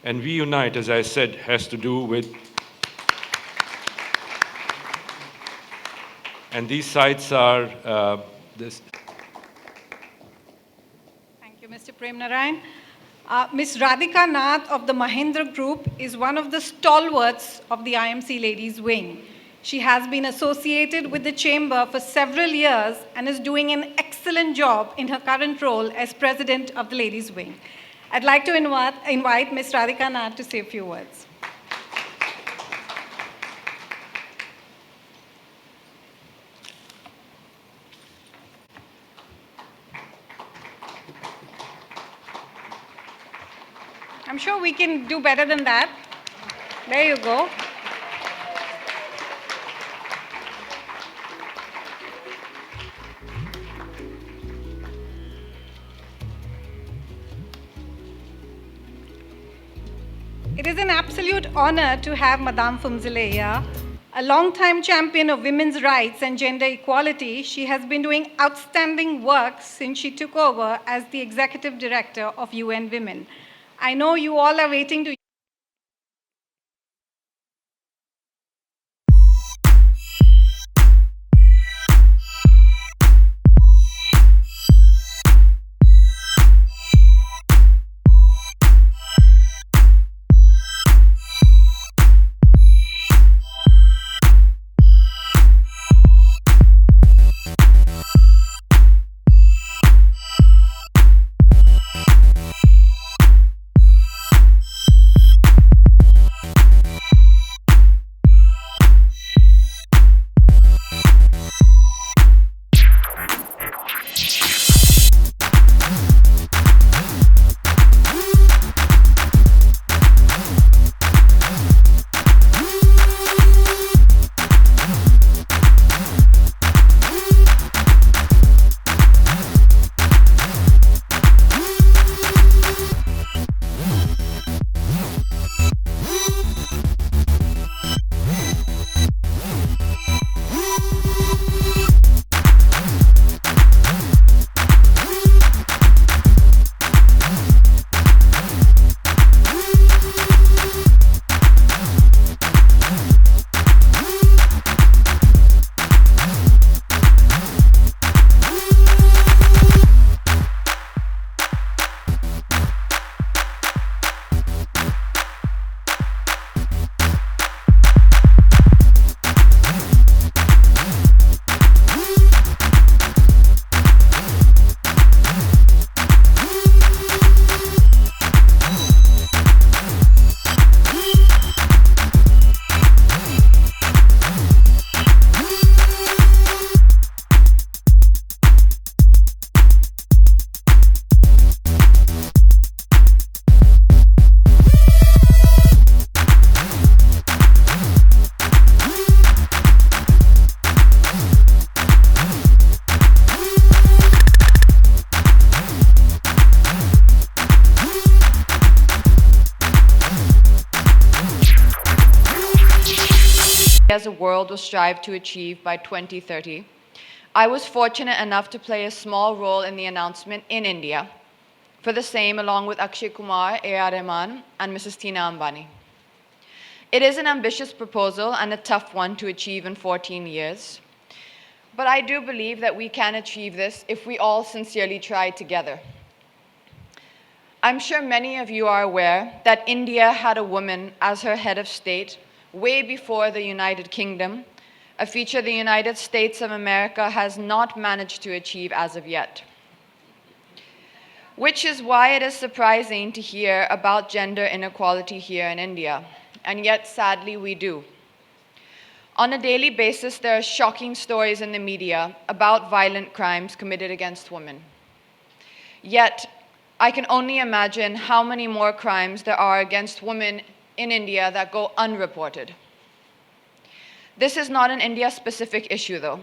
And WEUNITE, as I said, has to do with, and these sites are this. Thank you, Mr. Prem Narayan. Ms. Radhika Nath of the Mahindra Group is one of the stalwarts of the IMC Ladies Wing. She has been associated with the Chamber for several years and is doing an excellent job in her current role as President of the Ladies Wing. I'd like to invite Ms. Radhika Nath to say a few words. I'm sure we can do better than that. There you go. It is an absolute honor to have Madame Phumzile here. A long-time champion of women's rights and gender equality, she has been doing outstanding work since she took over as the Executive Director of UN Women. I know you all are waiting to as a world will strive to achieve by 2030. I was fortunate enough to play a small role in the announcement in India for the same, along with Akshay Kumar, A.R. Rahman, and Mrs. Tina Ambani. It is an ambitious proposal and a tough one to achieve in 14 years. But I do believe that we can achieve this if we all sincerely try together. I'm sure many of you are aware that India had a woman as her head of state way before the United Kingdom, a feature the United States of America has not managed to achieve as of yet. Which is why it is surprising to hear about gender inequality here in India, and yet sadly we do. On a daily basis, there are shocking stories in the media about violent crimes committed against women. Yet, I can only imagine how many more crimes there are against women in India that go unreported. This is not an India-specific issue, though.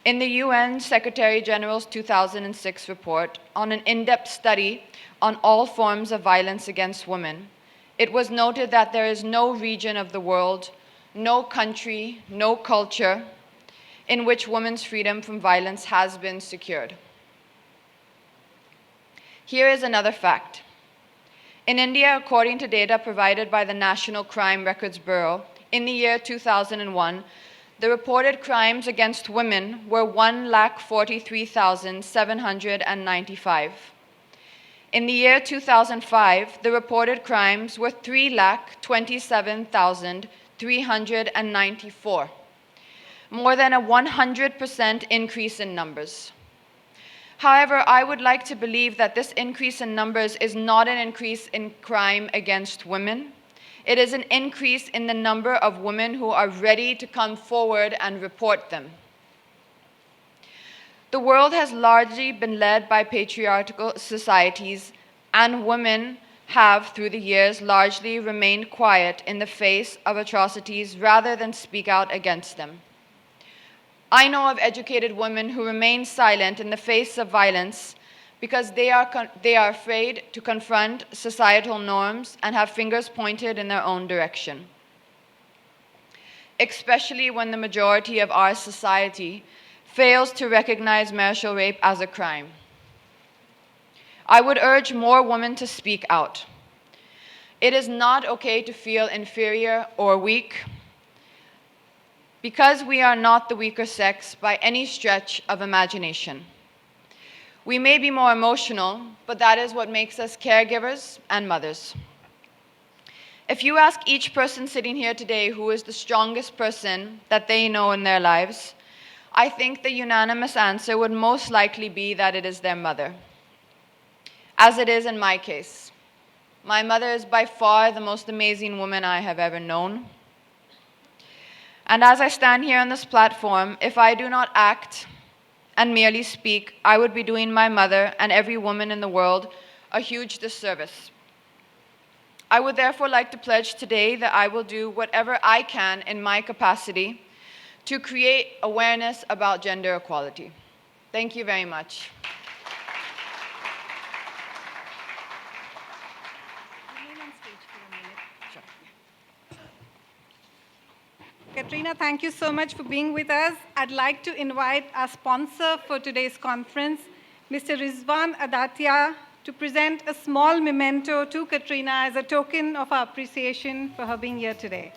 In the UN Secretary General's 2006 report on an in-depth study on all forms of violence against women, it was noted that there is no region of the world, no country, no culture in which women's freedom from violence has been secured. Here is another fact. In India, according to data provided by the National Crime Records Bureau, in the year 2001, the reported crimes against women were 1,43,795. In the year 2005, the reported crimes were 3,27,394, more than a 100% increase in numbers. However, I would like to believe that this increase in numbers is not an increase in crime against women. It is an increase in the number of women who are ready to come forward and report them. The world has largely been led by patriarchal societies, and women have, through the years, largely remained quiet in the face of atrocities rather than speak out against them. I know of educated women who remain silent in the face of violence because they are afraid to confront societal norms and have fingers pointed in their own direction, especially when the majority of our society fails to recognize marital rape as a crime. I would urge more women to speak out. It is not okay to feel inferior or weak, because we are not the weaker sex by any stretch of imagination. We may be more emotional, but that is what makes us caregivers and mothers. If you ask each person sitting here today who is the strongest person that they know in their lives, I think the unanimous answer would most likely be that it is their mother, as it is in my case. My mother is by far the most amazing woman I have ever known. And as I stand here on this platform, if I do not act and merely speak, I would be doing my mother and every woman in the world a huge disservice. I would therefore like to pledge today that I will do whatever I can in my capacity to create awareness about gender equality. Thank you very much. Katrina, thank you so much for being with us. I'd like to invite our sponsor for today's conference, Mr. Rizwan Adatia, to present a small memento to Katrina as a token of our appreciation for her being here today.